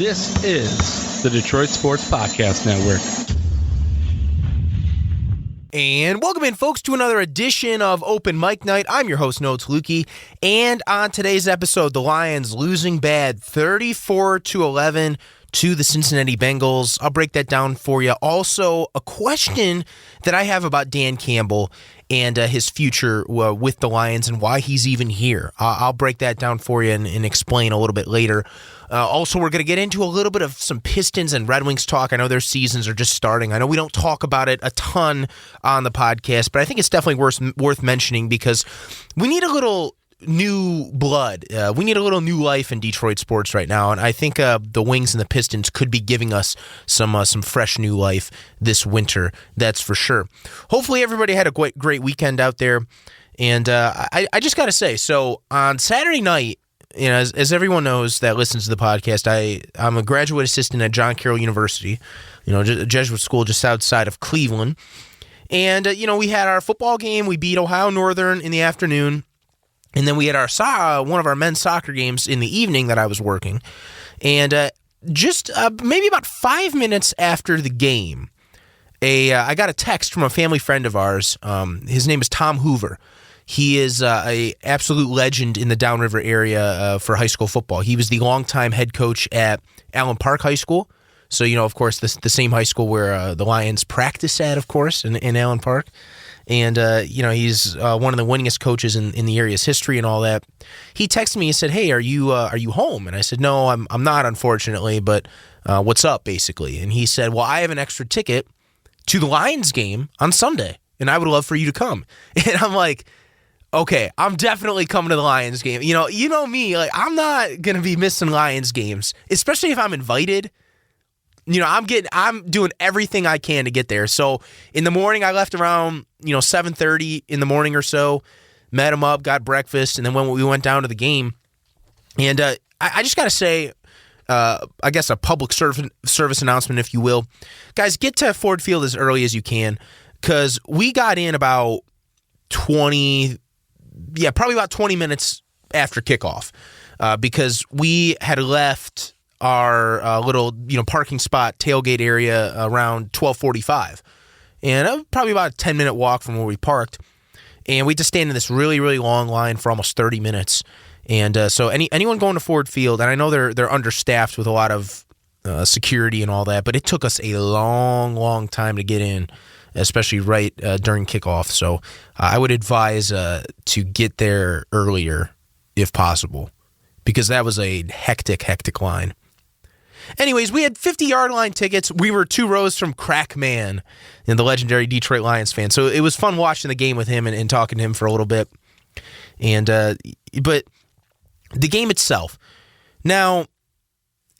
This is the Detroit Sports Podcast Network. And welcome in, folks, to another edition of Open Mic Night. I'm your host, Noah Toluki, and on today's episode, the Lions losing bad 34-11 to the Cincinnati Bengals. I'll break that down for you. Also, a question that I have about Dan Campbell and his future with the Lions and why he's even here. I'll break that down for you and explain a little bit later. Also, we're going to get into a little bit of some Pistons and Red Wings talk. I know their seasons are just starting. I know we don't talk about it a ton on the podcast, but I think it's definitely worth mentioning because we need a little new blood. We need a little new life in Detroit sports right now, and I think the Wings and the Pistons could be giving us some fresh new life this winter. That's for sure. Hopefully, everybody had a great weekend out there, and I just got to say, so on Saturday night, you know, as everyone knows that listens to the podcast, I'm a graduate assistant at John Carroll University, you know, a Jesuit school just outside of Cleveland, and we had our football game. We beat Ohio Northern in the afternoon. And then we had one of our men's soccer games in the evening that I was working. And just maybe about 5 minutes after the game, I got a text from a family friend of ours. His name is Tom Hoover. He is a absolute legend in the Downriver area for high school football. He was the longtime head coach at Allen Park High School. So, of course, the same high school where the Lions practice at, of course, in Allen Park. And, he's one of the winningest coaches in the area's history and all that. He texted me and said, "Hey, are you home?" And I said, "No, I'm not, unfortunately, but what's up, basically?" And he said, "Well, I have an extra ticket to the Lions game on Sunday, and I would love for you to come." And I'm like, okay, I'm definitely coming to the Lions game. You know me, like, I'm not going to be missing Lions games, especially if I'm invited. I'm doing everything I can to get there. So in the morning, I left around 7:30 in the morning or so, met him up, got breakfast, and then when we went down to the game, and I just got to say, I guess a public service announcement, if you will, guys, get to Ford Field as early as you can, because we got in about 20 minutes after kickoff, because we had left our little parking spot tailgate area around 12:45, and probably about a 10-minute walk from where we parked, and we had to stand in this really, really long line for almost 30 minutes. And so anyone going to Ford Field, and I know they're understaffed with a lot of security and all that, but it took us a long, long time to get in, especially right during kickoff. So I would advise to get there earlier if possible, because that was a hectic line. Anyways, we had 50-yard line tickets. We were 2 rows from Crack Man, and the legendary Detroit Lions fan. So it was fun watching the game with him and talking to him for a little bit. And but the game itself, now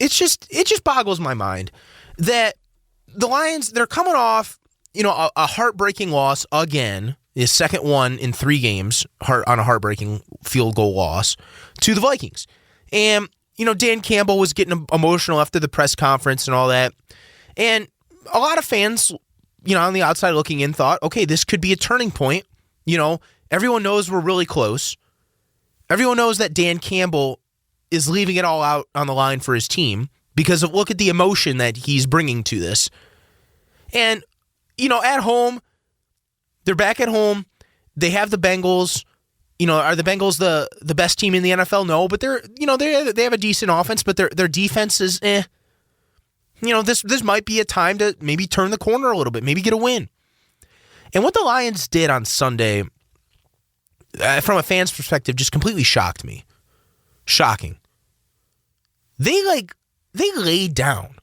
it just boggles my mind that the Lions, they're coming off a heartbreaking loss again, his second one in 3 games on a heartbreaking field goal loss to the Vikings, and Dan Campbell was getting emotional after the press conference and all that. And a lot of fans, on the outside looking in thought, okay, this could be a turning point. Everyone knows we're really close. Everyone knows that Dan Campbell is leaving it all out on the line for his team because look at the emotion that he's bringing to this. And, at home, they're back at home. They have the Bengals. Are the Bengals the best team in the NFL? No, but they have a decent offense, but their defense is this might be a time to maybe turn the corner a little bit, maybe get a win. And what the Lions did on Sunday, from a fan's perspective, just completely shocked me. Shocking. They laid down.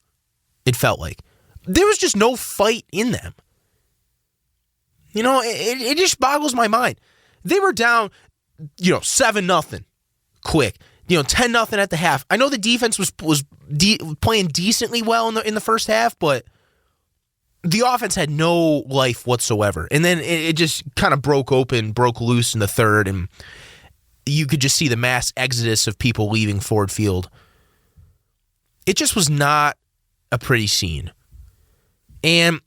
It felt like there was just no fight in them. It just boggles my mind. They were down 7-0 quick, 10-0 at the half. I know the defense was playing decently well in the first half, but the offense had no life whatsoever. And then it just kind of broke loose in the third, and you could just see the mass exodus of people leaving Ford Field. It just was not a pretty scene. And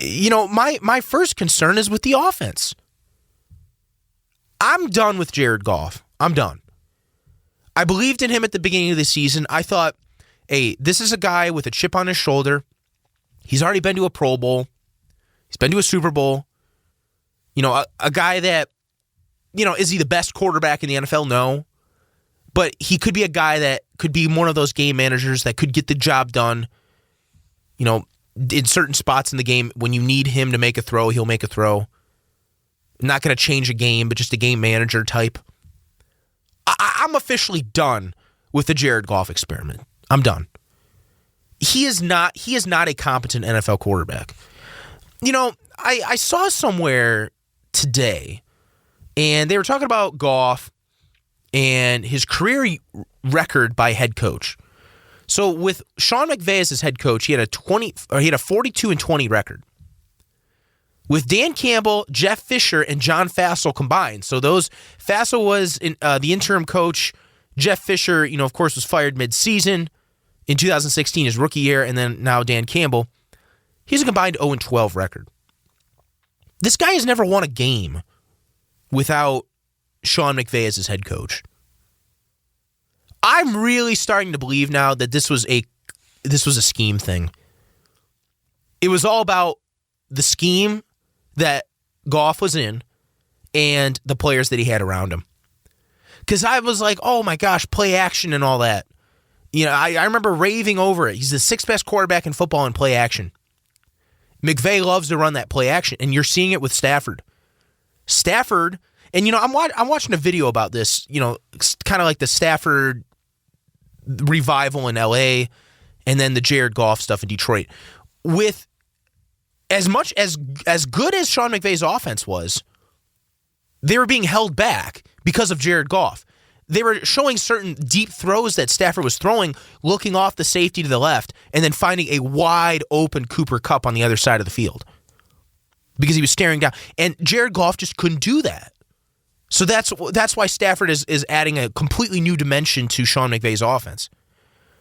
my first concern is with the offense. I'm done with Jared Goff. I'm done. I believed in him at the beginning of the season. I thought hey, this is a guy with a chip on his shoulder. He's already been to a Pro Bowl. He's been to a Super Bowl. A guy that, is he the best quarterback in the NFL? No. But he could be a guy that could be one of those game managers that could get the job done, in certain spots in the game. When you need him to make a throw, he'll make a throw. Not going to change a game, but just a game manager type. I'm officially done with the Jared Goff experiment. I'm done. He is not a competent NFL quarterback. I saw somewhere today, and they were talking about Goff and his career record by head coach. So with Sean McVay as his head coach, he had a 42-20 record. With Dan Campbell, Jeff Fisher, and John Fassel combined. So Fassel was the interim coach. Jeff Fisher, of course, was fired mid-season in 2016, his rookie year, and then now Dan Campbell. He's a combined 0-12 record. This guy has never won a game without Sean McVay as his head coach. I'm really starting to believe now that this was a scheme thing. It was all about the scheme that Goff was in and the players that he had around him. Because I was like, oh my gosh, play action and all that. I remember raving over it. He's the sixth best quarterback in football in play action. McVay loves to run that play action, and you're seeing it with Stafford. And I'm watching a video about this, kind of like the Stafford revival in LA and then the Jared Goff stuff in Detroit. With as good as Sean McVay's offense was, they were being held back because of Jared Goff. They were showing certain deep throws that Stafford was throwing, looking off the safety to the left, and then finding a wide open Cooper Kupp on the other side of the field because he was staring down. And Jared Goff just couldn't do that. So that's why Stafford is adding a completely new dimension to Sean McVay's offense.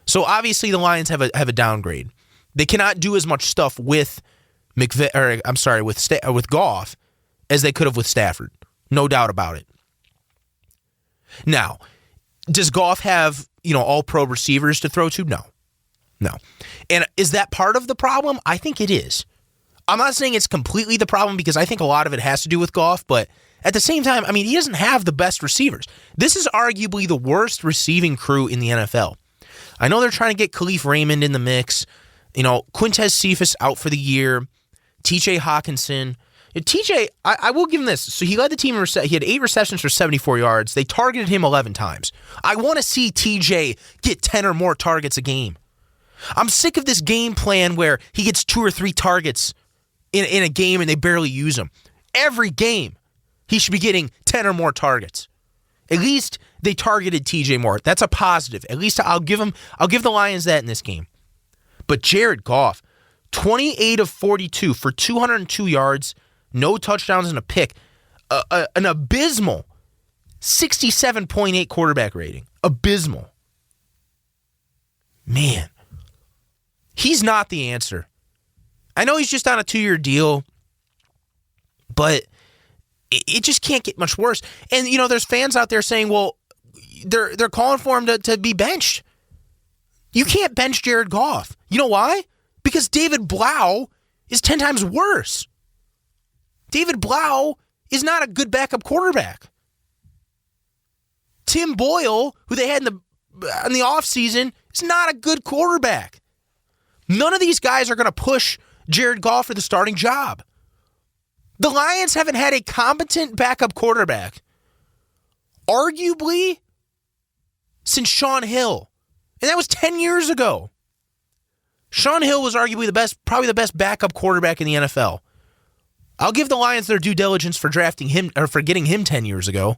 So obviously the Lions have a downgrade. They cannot do as much stuff with with Goff as they could have with Stafford. No doubt about it. Now, does Goff have, all-pro receivers to throw to? No. And is that part of the problem? I think it is. I'm not saying it's completely the problem because I think a lot of it has to do with Goff, but at the same time, he doesn't have the best receivers. This is arguably the worst receiving crew in the NFL. I know they're trying to get Khalif Raymond in the mix. Quintez Cephas out for the year. TJ Hawkinson. TJ, I will give him this. So he led the team in he had 8 receptions for 74 yards. They targeted him 11 times. I want to see TJ get 10 or more targets a game. I'm sick of this game plan where he gets 2 or 3 targets in a game and they barely use him. Every game, he should be getting 10 or more targets. At least they targeted TJ more. That's a positive. At least I'll give the Lions that in this game. But Jared Goff, 28 of 42 for 202 yards, no touchdowns and a pick. An abysmal 67.8 quarterback rating. Abysmal. Man, he's not the answer. I know he's just on a 2-year deal, but it just can't get much worse. And, there's fans out there saying, well, they're calling for him to be benched. You can't bench Jared Goff. You know why? Because David Blau is 10 times worse. David Blau is not a good backup quarterback. Tim Boyle, who they had in the offseason, is not a good quarterback. None of these guys are going to push Jared Goff for the starting job. The Lions haven't had a competent backup quarterback, arguably, since Sean Hill. And that was 10 years ago. Sean Hill was arguably probably the best backup quarterback in the NFL. I'll give the Lions their due diligence for drafting him or for getting him 10 years ago.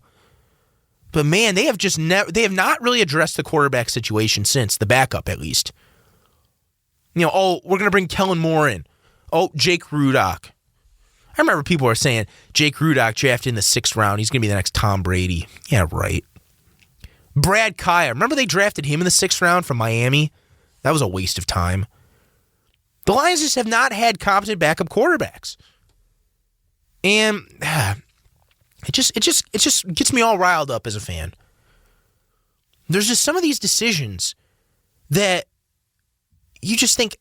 But man, they have not really addressed the quarterback situation since, the backup at least. We're going to bring Kellen Moore in. Jake Rudock. I remember people were saying Jake Rudock drafted in the 6th round. He's going to be the next Tom Brady. Yeah, right. Brad Kaya. Remember they drafted him in the 6th round from Miami? That was a waste of time. The Lions just have not had competent backup quarterbacks. And it just gets me all riled up as a fan. There's just some of these decisions that you just think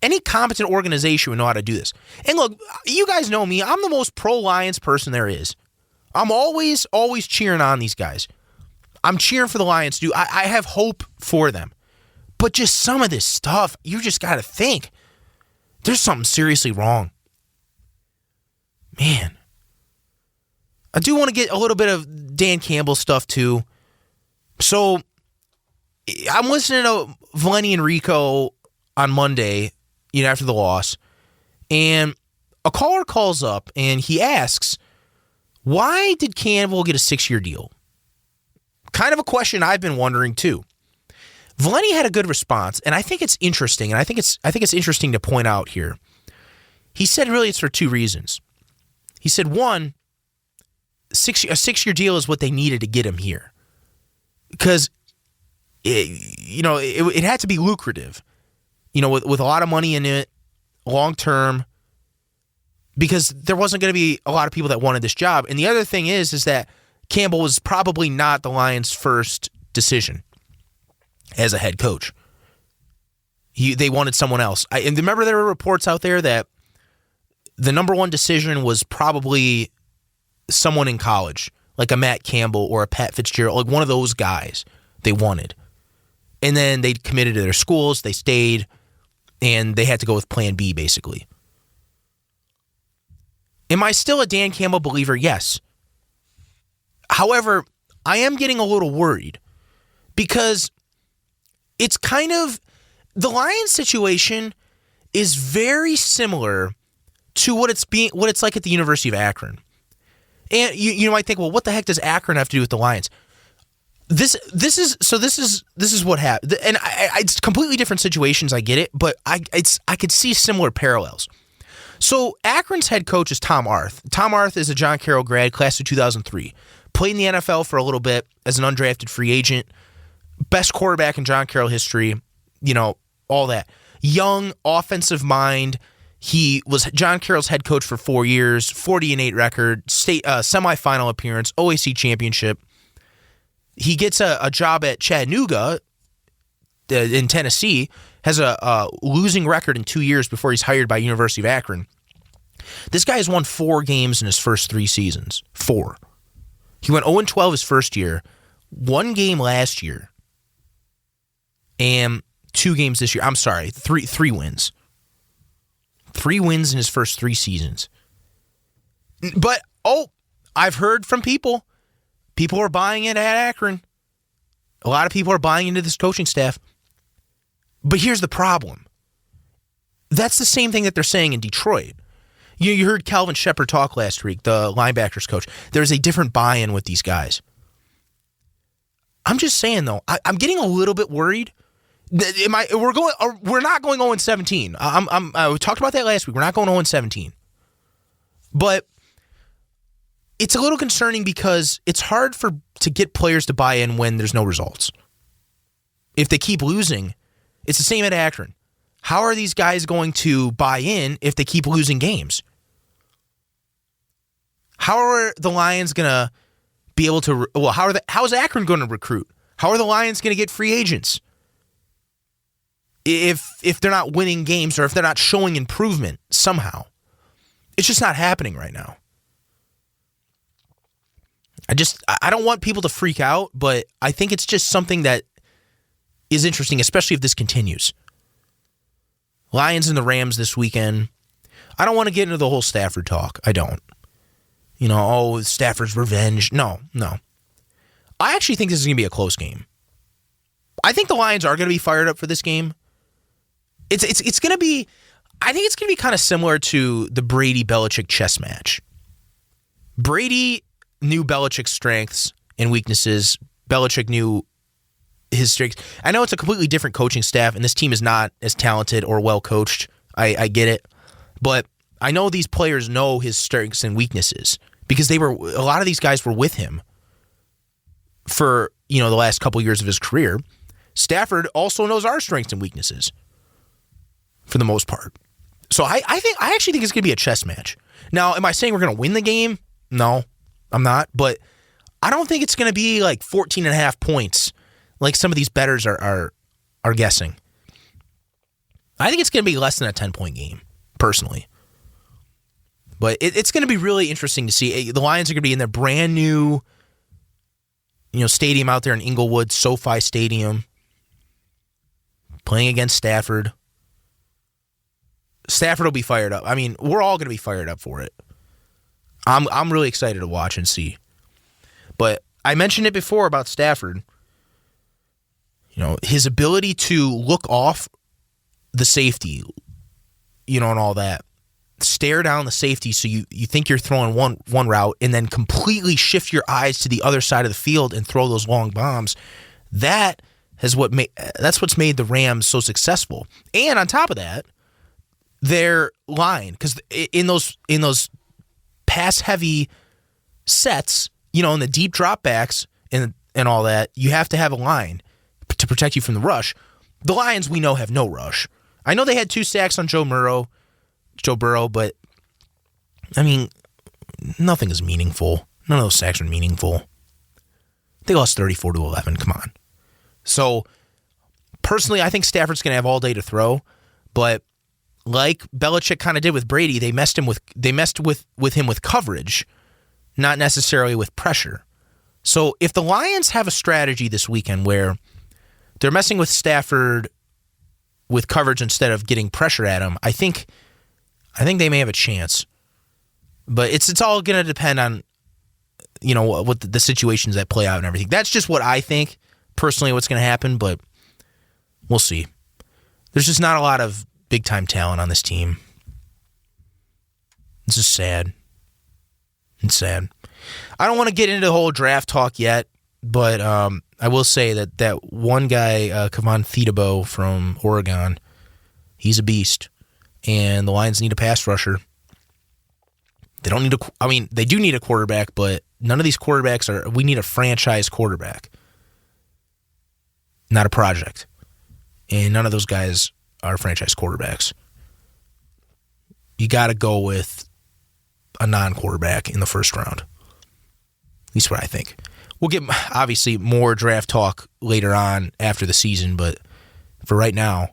any competent organization would know how to do this. And look, you guys know me. I'm the most pro-Lions person there is. I'm always cheering on these guys. I'm cheering for the Lions, dude. I have hope for them. But just some of this stuff, you just got to think, there's something seriously wrong. Man. I do want to get a little bit of Dan Campbell stuff, too. So, I'm listening to Valenti and Rico on Monday, after the loss, and a caller calls up, and he asks, why did Campbell get a 6-year deal? Kind of a question I've been wondering, too. Valenti had a good response, and I think it's interesting, and I think it's interesting to point out here. He said really it's for 2 reasons. He said, one, a 6-year deal is what they needed to get him here. Because, it had to be lucrative, with a lot of money in it, long term, because there wasn't going to be a lot of people that wanted this job. And the other thing is that Campbell was probably not the Lions' first decision as a head coach. They wanted someone else. And remember there were reports out there that the number one decision was probably someone in college, like a Matt Campbell or a Pat Fitzgerald, like one of those guys they wanted. And then they committed to their schools, they stayed, and they had to go with plan B, basically. Am I still a Dan Campbell believer? Yes. However, I am getting a little worried because it's kind of, the Lions situation is very similar to what it's like at the University of Akron. And you might think, well, what the heck does Akron have to do with the Lions? This is what happened, and it's completely different situations. I get it, but I could see similar parallels. So Akron's head coach is Tom Arth. Tom Arth is a John Carroll grad, class of 2003. Played in the NFL for a little bit as an undrafted free agent. Best quarterback in John Carroll history. All that. Young, offensive mind. He was John Carroll's head coach for 4 years. 40-8 record. State semifinal appearance. OAC championship. He gets a job at Chattanooga in Tennessee, has a losing record in 2 years before he's hired by University of Akron. This guy has won 4 games in his first 3 seasons. 4. He went 0-12 his first year, 1 game last year, and 2 games this year. I'm sorry, 3 wins. 3 wins in his first 3 seasons. But, I've heard from people. People are buying it at Akron. A lot of people are buying into this coaching staff. But here's the problem. That's the same thing that they're saying in Detroit. You heard Calvin Shepard talk last week, the linebackers coach. There's a different buy-in with these guys. I'm just saying, though, I'm getting a little bit worried. We're not going 0-17. I talked about that last week. We're not going 0-17. But it's a little concerning because it's hard to get players to buy in when there's no results. If they keep losing, it's the same at Akron. How are these guys going to buy in if they keep losing games? How are the Lions going to be able to... Well, how is Akron going to recruit? How are the Lions going to get free agents? If they're not winning games or if they're not showing improvement somehow. It's just not happening right now. I don't want people to freak out, but I think it's just something that is interesting, especially if this continues. Lions and the Rams this weekend. I don't want to get into the whole Stafford talk. I don't. Stafford's revenge. No. I actually think this is going to be a close game. I think the Lions are going to be fired up for this game. It's going to be, I think it's going to be kind of similar to the Brady-Belichick chess match. Brady knew Belichick's strengths and weaknesses. Belichick knew his strengths. I know it's a completely different coaching staff, and this team is not as talented or well coached. I get it. But I know these players know his strengths and weaknesses because a lot of these guys were with him for, the last couple years of his career. Stafford also knows our strengths and weaknesses for the most part. So I actually think it's going to be a chess match. Now, am I saying we're going to win the game? No, I'm not. But I don't think it's going to be like 14.5 points like some of these bettors are guessing. I think it's going to be less than a 10-point game, personally. But it's going to be really interesting to see. The Lions are going to be in their brand new, stadium out there in Inglewood, SoFi Stadium, playing against Stafford. Stafford will be fired up. I mean, we're all going to be fired up for it. I'm really excited to watch and see. But I mentioned it before about Stafford. His ability to look off the safety, and all that. Stare down the safety so you think you're throwing one route and then completely shift your eyes to the other side of the field and throw those long bombs. That's what's made the Rams so successful. And on top of that, their line, because in those pass heavy sets, in the deep dropbacks and all that, you have to have a line to protect you from the rush. The Lions, we know, have no rush. I know they had 2 sacks on Joe Burrow, but I mean, nothing is meaningful. None of those sacks are meaningful. They lost 34-11. Come on. So, personally, I think Stafford's going to have all day to throw, but like Belichick kind of did with Brady, they messed him with coverage, not necessarily with pressure. So, if the Lions have a strategy this weekend where they're messing with Stafford with coverage instead of getting pressure at him, I think they may have a chance. But it's all going to depend on, what the situations that play out and everything. That's just what I think, personally, what's going to happen, but we'll see. There's just not a lot of big-time talent on this team. This is sad. It's sad. I don't want to get into the whole draft talk yet, but I will say that one guy, Kevon Thibodeau from Oregon, he's a beast. And the Lions need a pass rusher. They don't need they do need a quarterback, but none of these quarterbacks we need a franchise quarterback, not a project. And none of those guys are franchise quarterbacks. You got to go with a non-quarterback in the first round. At least what I think. We'll get, obviously, more draft talk later on after the season, but for right now,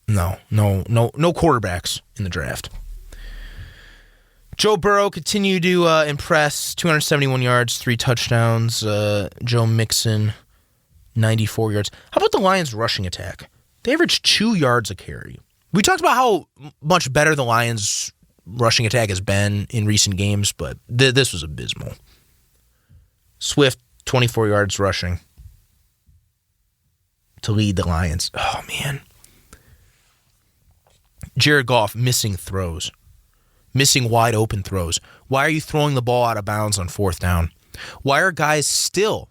no quarterbacks in the draft. Joe Burrow continued to impress, 271 yards, 3 touchdowns. Joe Mixon, 94 yards. How about the Lions' rushing attack? They averaged 2 yards a carry. We talked about how much better the Lions' rushing attack has been in recent games, but this was abysmal. Swift, 24 yards rushing to lead the Lions. Oh, man. Jared Goff missing throws. Missing wide open throws. Why are you throwing the ball out of bounds on 4th down? Why are guys still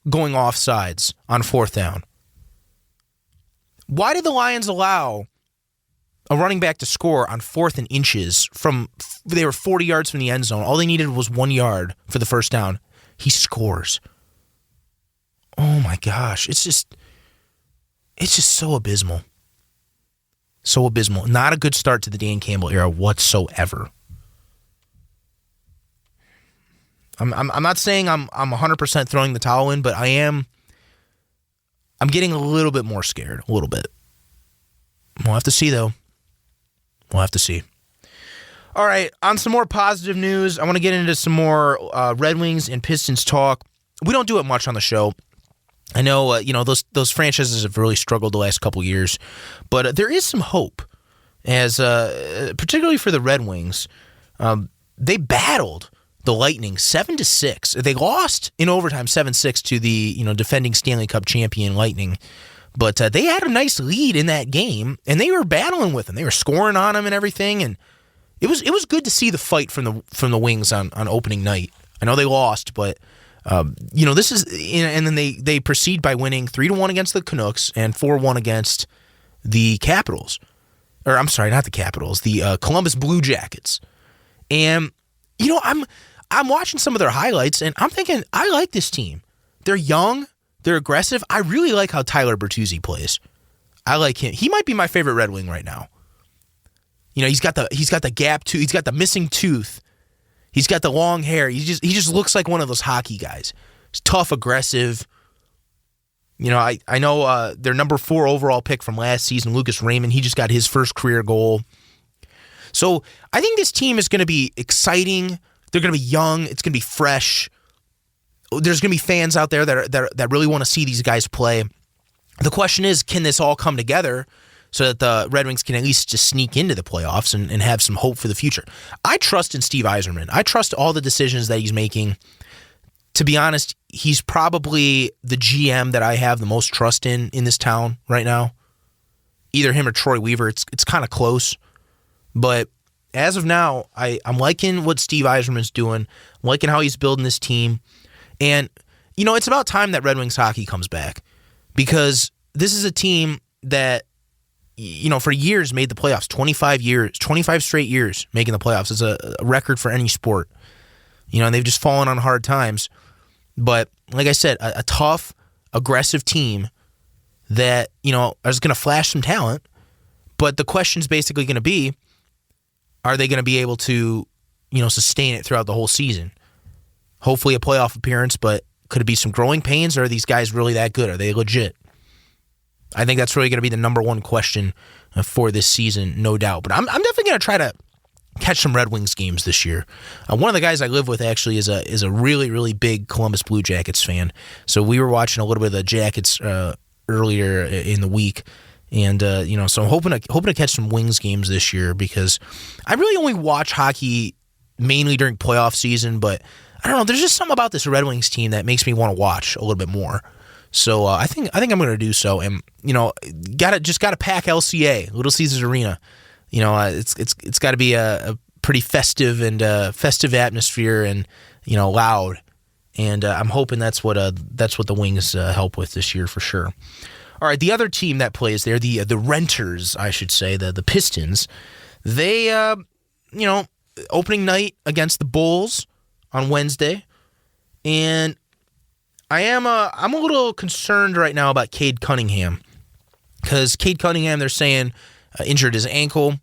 going off sides on 4th down? Why did the Lions allow a running back to score on 4th and inches they were 40 yards from the end zone? All they needed was 1 yard for the first down. He scores. Oh my gosh. It's just so abysmal. So abysmal. Not a good start to the Dan Campbell era whatsoever. I'm not saying I'm 100% throwing the towel in, but I'm getting a little bit more scared. A little bit. We'll have to see, though. We'll have to see. All right, on some more positive news, I want to get into some more Red Wings and Pistons talk. We don't do it much on the show. I know, those franchises have really struggled the last couple years, but there is some hope, as particularly for the Red Wings. They battled the Lightning 7-6. They lost in overtime 7-6 to the defending Stanley Cup champion Lightning, but they had a nice lead in that game, and they were battling with them. They were scoring on them and everything, and it was good to see the fight from the Wings on opening night. I know they lost, but. This is, and then they proceed by winning 3-1 against the Canucks and 4-1 against the Capitals, or I'm sorry, not the Capitals, the Columbus Blue Jackets. And I'm watching some of their highlights, and I'm thinking, I like this team. They're young, they're aggressive. I really like how Tyler Bertuzzi plays. I like him. He might be my favorite Red Wing right now. He's got the gap tooth. He's got the missing tooth. He's got the long hair. He just looks like one of those hockey guys. He's tough, aggressive. I know their number 4 overall pick from last season, Lucas Raymond, he just got his first career goal. So I think this team is going to be exciting. They're going to be young. It's going to be fresh. There's going to be fans out there that really want to see these guys play. The question is, can this all come together so that the Red Wings can at least just sneak into the playoffs and have some hope for the future? I trust in Steve Yzerman. I trust all the decisions that he's making. To be honest, he's probably the GM that I have the most trust in this town right now. Either him or Troy Weaver. It's kind of close. But as of now, I'm liking what Steve Yzerman's doing. I'm liking how he's building this team. And, it's about time that Red Wings hockey comes back. Because this is a team that, for years made the playoffs. 25 straight years making the playoffs. It's a record for any sport. And they've just fallen on hard times. But like I said, a tough, aggressive team that, is going to flash some talent. But the question's basically going to be, are they going to be able to, sustain it throughout the whole season? Hopefully a playoff appearance, but could it be some growing pains, or are these guys really that good? Are they legit? I think that's really going to be the number one question for this season, no doubt. But I'm definitely going to try to catch some Red Wings games this year. One of the guys I live with actually is a really, really big Columbus Blue Jackets fan. So we were watching a little bit of the Jackets earlier in the week. And, so I'm hoping to catch some Wings games this year, because I really only watch hockey mainly during playoff season, but I don't know, there's just something about this Red Wings team that makes me want to watch a little bit more. So I think I'm going to do so. And, gotta pack LCA, Little Caesars Arena. It's got to be a pretty festive atmosphere and, loud. And I'm hoping that's what the Wings help with this year for sure. All right, the other team that plays there, the Renters, I should say, the Pistons, they, opening night against the Bulls on Wednesday, and I'm a little concerned right now about Cade Cunningham, because Cade Cunningham, they're saying, injured his ankle,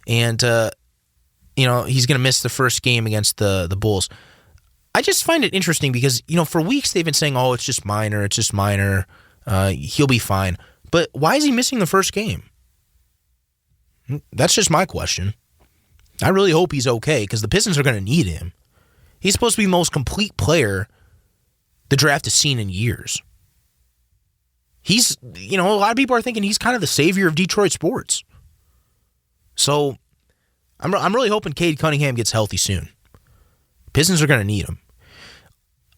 and he's going to miss the first game against the Bulls. I just find it interesting because for weeks they've been saying, oh, it's just minor. He'll be fine. But why is he missing the first game? That's just my question. I really hope he's okay, because the Pistons are going to need him. He's supposed to be the most complete player the draft has seen in years. He's, a lot of people are thinking he's kind of the savior of Detroit sports. So I'm really hoping Cade Cunningham gets healthy soon. Pistons are going to need him.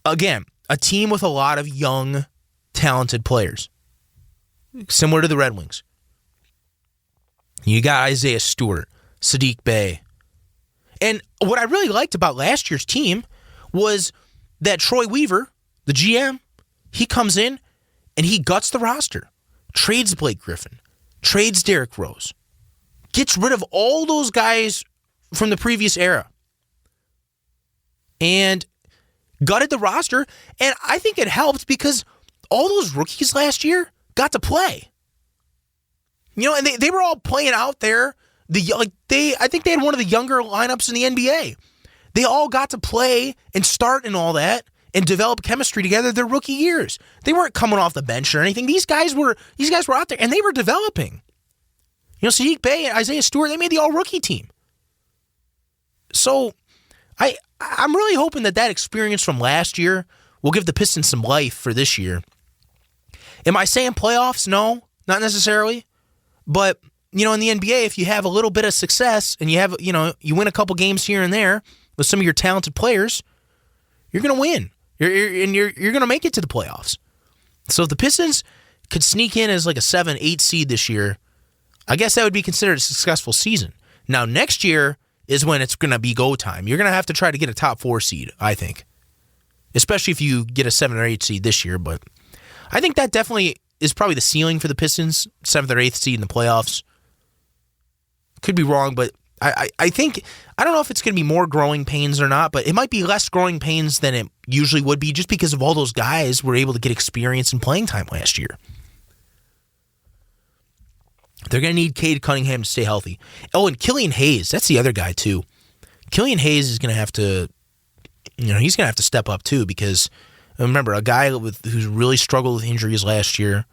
Again, a team with a lot of young, talented players, similar to the Red Wings. You got Isaiah Stewart, Sadiq Bey. And what I really liked about last year's team was that Troy Weaver, the GM, he comes in and he guts the roster, trades Blake Griffin, trades Derrick Rose, gets rid of all those guys from the previous era, and gutted the roster. And I think it helped because all those rookies last year got to play. And they were all playing out there. I think they had one of the younger lineups in the NBA. They all got to play and start and all that and develop chemistry together their rookie years. They weren't coming off the bench or anything. These guys were out there and they were developing. Sadiq Bey and Isaiah Stewart, they made the all-rookie team. So I'm really hoping that experience from last year will give the Pistons some life for this year. Am I saying playoffs? No, not necessarily. But, in the NBA, if you have a little bit of success and you win a couple games here and there with some of your talented players, you're going to win. You're going to make it to the playoffs. So if the Pistons could sneak in as like a 7-8 seed this year, I guess that would be considered a successful season. Now, next year is when it's going to be go time. You're going to have to try to get a top 4 seed, I think. Especially if you get a 7 or 8 seed this year. But I think that definitely is probably the ceiling for the Pistons, 7th or 8th seed in the playoffs. Could be wrong, but I think, I don't know if it's going to be more growing pains or not, but it might be less growing pains than it usually would be just because of all those guys were able to get experience and playing time last year. They're going to need Cade Cunningham to stay healthy. Oh, and Killian Hayes, that's the other guy too. Killian Hayes is going to have to, he's going to have to step up too because, Remember, a guy who's really struggled with injuries last year,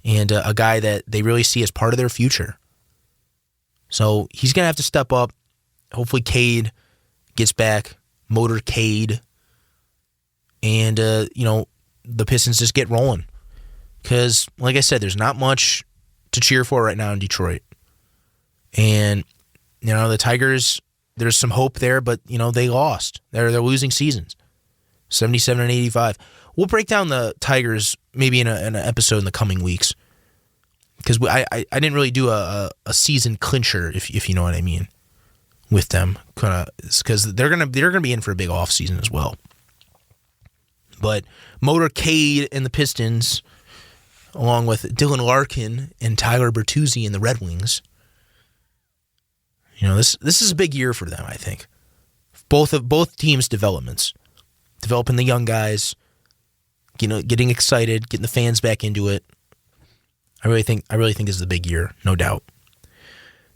and a guy that they really see as part of their future. So he's going to have to step up. Hopefully Cade gets back, motorcade, and, the Pistons just get rolling. Because, like I said, there's not much to cheer for right now in Detroit. And, the Tigers, there's some hope there, but, they lost. They're losing seasons, 77 and 85. We'll break down the Tigers maybe in an episode in the coming weeks. Because I didn't really do a season clincher, if you know what I mean, with them, because they're gonna be in for a big offseason as well. But Motorcade and the Pistons, along with Dylan Larkin and Tyler Bertuzzi and the Red Wings, this is a big year for them. I think both teams' developing the young guys, getting excited, getting the fans back into it. I really think this is a big year, no doubt.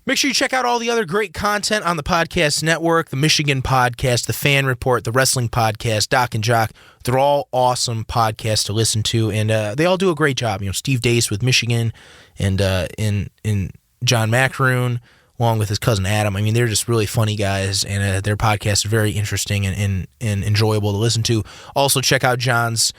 Make sure you check out all the other great content on the podcast network, the Michigan Podcast, the Fan Report, the Wrestling Podcast, Doc and Jock. They're all awesome podcasts to listen to, and they all do a great job. Steve Dace with Michigan and in John Macaroon, along with his cousin Adam. I mean, they're just really funny guys, and their podcast is very interesting and enjoyable to listen to. Also, check out John's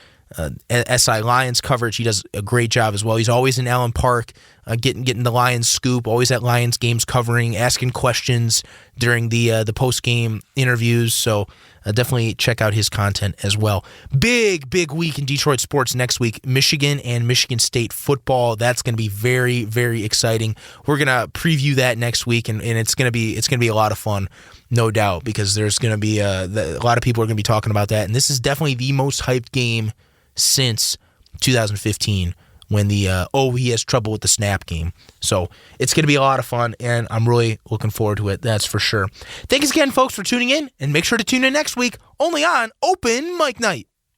SI Lions coverage. He does a great job as well. He's always in Allen Park, getting the Lions scoop, always at Lions games covering, asking questions during the post-game interviews. So definitely check out his content as well. Big week in Detroit sports next week. Michigan and Michigan State football. That's going to be very, very exciting. We're going to preview that next week, and it's going to be a lot of fun, no doubt, because there's going to be a lot of people are going to be talking about that. And this is definitely the most hyped game since 2015, when he has trouble with the snap game. So it's going to be a lot of fun, and I'm really looking forward to it, that's for sure. Thanks again, folks, for tuning in, and make sure to tune in next week, only on Open Mic Night.